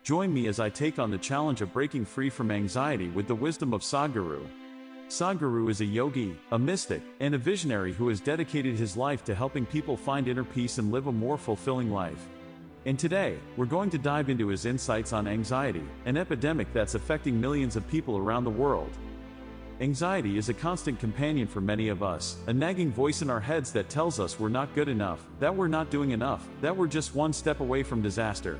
Join me as I take on the challenge of breaking free from anxiety with the wisdom of Sadhguru. Sadhguru is a yogi, a mystic, and a visionary who has dedicated his life to helping people find inner peace and live a more fulfilling life. And today, we're going to dive into his insights on anxiety, an epidemic that's affecting millions of people around the world. Anxiety is a constant companion for many of us, a nagging voice in our heads that tells us we're not good enough, that we're not doing enough, that we're just one step away from disaster.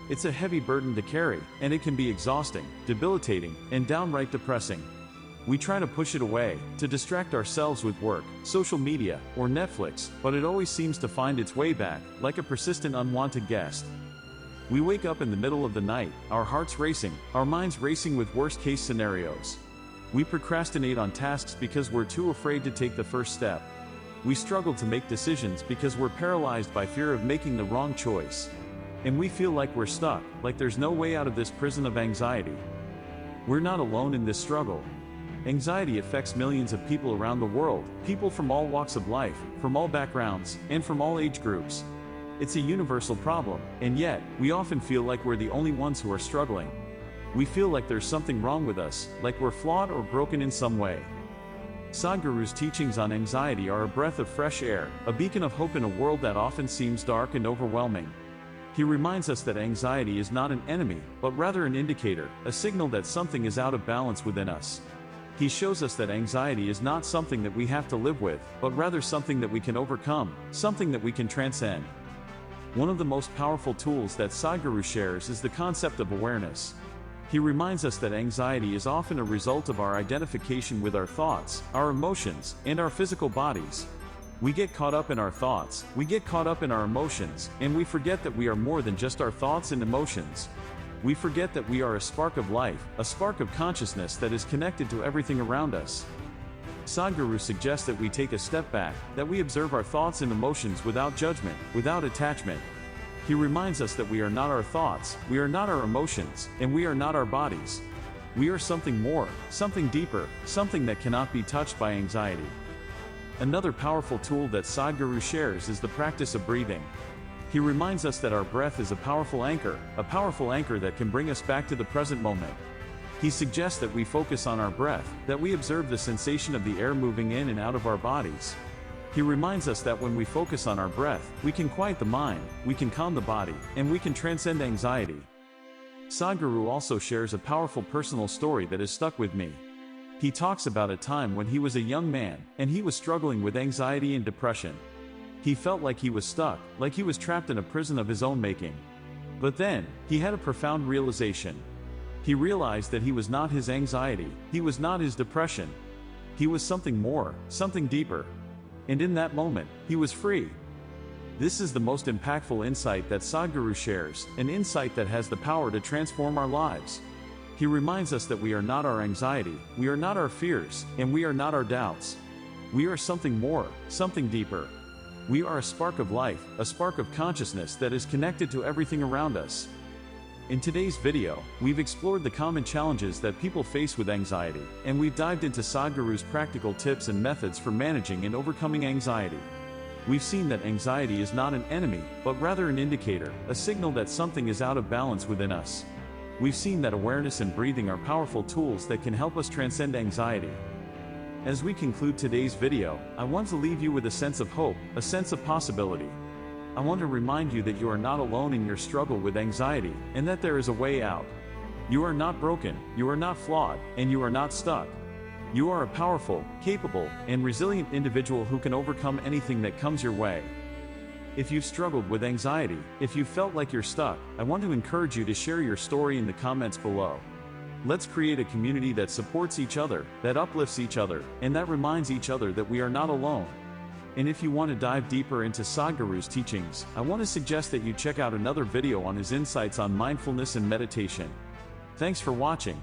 It's a heavy burden to carry, and it can be exhausting, debilitating, and downright depressing. We try to push it away, to distract ourselves with work, social media, or Netflix, but it always seems to find its way back, like a persistent unwanted guest. We wake up in the middle of the night, our hearts racing, our minds racing with worst-case scenarios. We procrastinate on tasks because we're too afraid to take the first step. We struggle to make decisions because we're paralyzed by fear of making the wrong choice. And we feel like we're stuck, like there's no way out of this prison of anxiety. We're not alone in this struggle. Anxiety affects millions of people around the world, people from all walks of life, from all backgrounds, and from all age groups. It's a universal problem, and yet, we often feel like we're the only ones who are struggling. We feel like there's something wrong with us, like we're flawed or broken in some way. Sadhguru's teachings on anxiety are a breath of fresh air, a beacon of hope in a world that often seems dark and overwhelming. He reminds us that anxiety is not an enemy, but rather an indicator, a signal that something is out of balance within us. He shows us that anxiety is not something that we have to live with, but rather something that we can overcome, something that we can transcend. One of the most powerful tools that Sadhguru shares is the concept of awareness. He reminds us that anxiety is often a result of our identification with our thoughts, our emotions, and our physical bodies. We get caught up in our thoughts, we get caught up in our emotions, and we forget that we are more than just our thoughts and emotions. We forget that we are a spark of life, a spark of consciousness that is connected to everything around us. Sadhguru suggests that we take a step back, that we observe our thoughts and emotions without judgment, without attachment. He reminds us that we are not our thoughts, we are not our emotions, and we are not our bodies. We are something more, something deeper, something that cannot be touched by anxiety. Another powerful tool that Sadhguru shares is the practice of breathing. He reminds us that our breath is a powerful anchor that can bring us back to the present moment. He suggests that we focus on our breath, that we observe the sensation of the air moving in and out of our bodies. He reminds us that when we focus on our breath, we can quiet the mind, we can calm the body, and we can transcend anxiety. Sadhguru also shares a powerful personal story that has stuck with me. He talks about a time when he was a young man, and he was struggling with anxiety and depression. He felt like he was stuck, like he was trapped in a prison of his own making. But then, he had a profound realization. He realized that he was not his anxiety, he was not his depression. He was something more, something deeper. And in that moment, he was free. This is the most impactful insight that Sadhguru shares, an insight that has the power to transform our lives. He reminds us that we are not our anxiety, we are not our fears, and we are not our doubts. We are something more, something deeper. We are a spark of life, a spark of consciousness that is connected to everything around us. In today's video, we've explored the common challenges that people face with anxiety, and we've dived into Sadhguru's practical tips and methods for managing and overcoming anxiety. We've seen that anxiety is not an enemy, but rather an indicator, a signal that something is out of balance within us. We've seen that awareness and breathing are powerful tools that can help us transcend anxiety. As we conclude today's video, I want to leave you with a sense of hope, a sense of possibility. I want to remind you that you are not alone in your struggle with anxiety, and that there is a way out. You are not broken, you are not flawed, and you are not stuck. You are a powerful, capable, and resilient individual who can overcome anything that comes your way. If you've struggled with anxiety, if you felt like you're stuck, I want to encourage you to share your story in the comments below. Let's create a community that supports each other, that uplifts each other, and that reminds each other that we are not alone. And if you want to dive deeper into Sadhguru's teachings, I want to suggest that you check out another video on his insights on mindfulness and meditation. Thanks for watching.